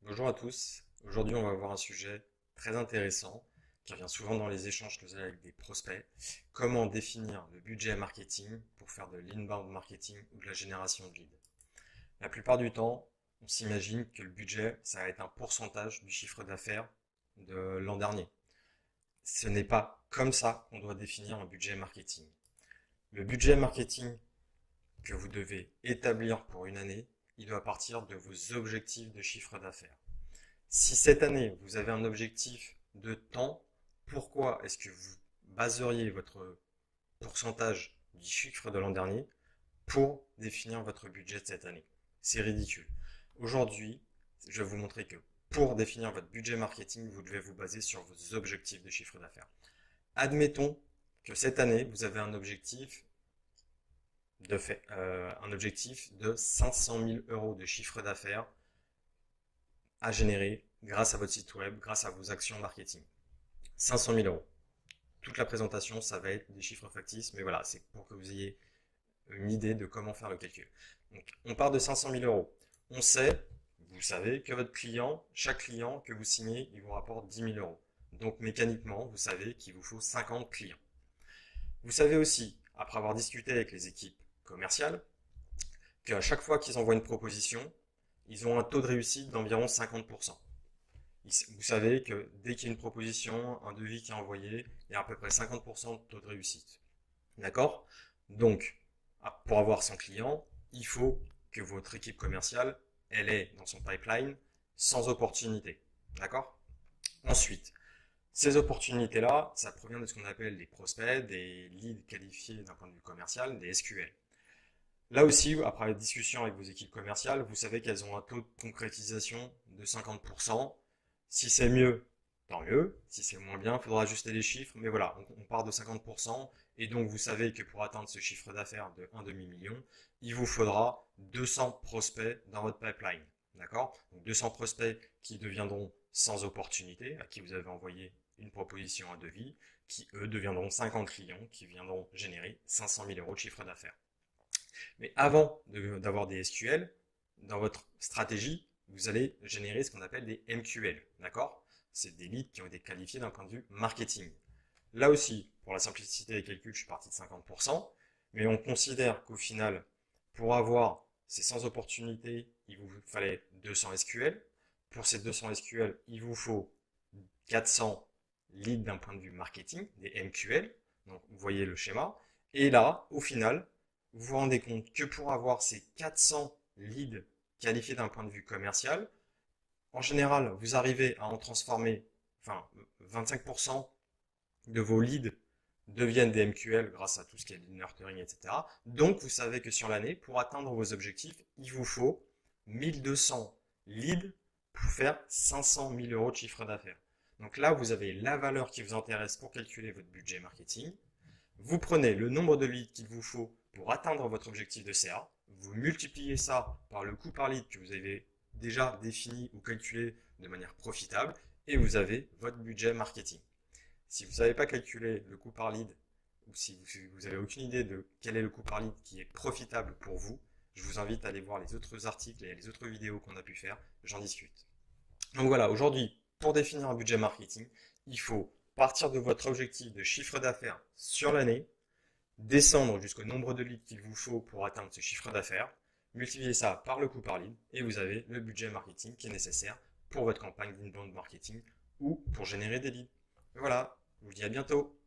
Bonjour à tous. Aujourd'hui, on va voir un sujet très intéressant qui revient souvent dans les échanges que vous avez avec des prospects. Comment définir le budget marketing pour faire de l'inbound marketing ou de la génération de leads. La plupart du temps, on s'imagine que le budget, ça va être un pourcentage du chiffre d'affaires de l'an dernier. Ce n'est pas comme ça qu'on doit définir un budget marketing. Le budget marketing que vous devez établir pour une année, il doit partir de vos objectifs de chiffre d'affaires. Si cette année, vous avez un objectif de temps, pourquoi est-ce que vous baseriez votre pourcentage du chiffre de l'an dernier pour définir votre budget de cette année? C'est ridicule. Aujourd'hui, je vais vous montrer que pour définir votre budget marketing, vous devez vous baser sur vos objectifs de chiffre d'affaires. Admettons que cette année, vous avez un objectif de 500 000 euros de chiffre d'affaires à générer grâce à votre site web, grâce à vos actions marketing. 500 000 euros. Toute la présentation, ça va être des chiffres factices, mais voilà, c'est pour que vous ayez une idée de comment faire le calcul. Donc, on part de 500 000 euros. On sait, vous savez, que votre client, chaque client que vous signez, il vous rapporte 10 000 euros. Donc, mécaniquement, vous savez qu'il vous faut 50 clients. Vous savez aussi, après avoir discuté avec les équipes commerciales, qu'à chaque fois qu'ils envoient une proposition, ils ont un taux de réussite d'environ 50%. Vous savez que dès qu'il y a une proposition, un devis qui est envoyé, il y a à peu près 50% de taux de réussite. D'accord? Donc, pour avoir 100 clients, il faut que votre équipe commerciale, elle ait dans son pipeline 100 opportunités. D'accord? Ensuite, ces opportunités-là, ça provient de ce qu'on appelle des prospects, des leads qualifiés d'un point de vue commercial, des SQL. Là aussi, après la discussion avec vos équipes commerciales, vous savez qu'elles ont un taux de concrétisation de 50%. Si c'est mieux, tant mieux. Si c'est moins bien, il faudra ajuster les chiffres. Mais voilà, on part de 50%. Et donc, vous savez que pour atteindre ce chiffre d'affaires de 1,5 million, il vous faudra 200 prospects dans votre pipeline. D'accord? Donc, 200 prospects qui deviendront sans opportunité, à qui vous avez envoyé une proposition à devis, qui eux deviendront 50 clients, qui viendront générer 500 000 euros de chiffre d'affaires. Mais avant d'avoir des SQL, dans votre stratégie, vous allez générer ce qu'on appelle des MQL, d'accord? C'est des leads qui ont été qualifiés d'un point de vue marketing. Là aussi, pour la simplicité des calculs, je suis parti de 50%, mais on considère qu'au final, pour avoir ces 100 opportunités, il vous fallait 200 SQL. Pour ces 200 SQL, il vous faut 400 leads d'un point de vue marketing, des MQL. Donc, vous voyez le schéma. Et là, au final, vous vous rendez compte que pour avoir ces 400 leads qualifiés d'un point de vue commercial, en général, vous arrivez à en transformer, 25% de vos leads deviennent des MQL grâce à tout ce qui est lead nurturing, etc. Donc, vous savez que sur l'année, pour atteindre vos objectifs, il vous faut 1200 leads pour faire 500 000 euros de chiffre d'affaires. Donc là, vous avez la valeur qui vous intéresse pour calculer votre budget marketing. Vous prenez le nombre de leads qu'il vous faut pour atteindre votre objectif de CA, vous multipliez ça par le coût par lead que vous avez déjà défini ou calculé de manière profitable et vous avez votre budget marketing. Si vous ne savez pas calculer le coût par lead ou si vous n'avez aucune idée de quel est le coût par lead qui est profitable pour vous, je vous invite à aller voir les autres articles et les autres vidéos qu'on a pu faire, j'en discute. Donc voilà, aujourd'hui, pour définir un budget marketing, il faut partir de votre objectif de chiffre d'affaires sur l'année, descendre jusqu'au nombre de leads qu'il vous faut pour atteindre ce chiffre d'affaires, multiplier ça par le coût par lead et vous avez le budget marketing qui est nécessaire pour votre campagne d'inbound marketing ou pour générer des leads. Voilà, je vous dis à bientôt.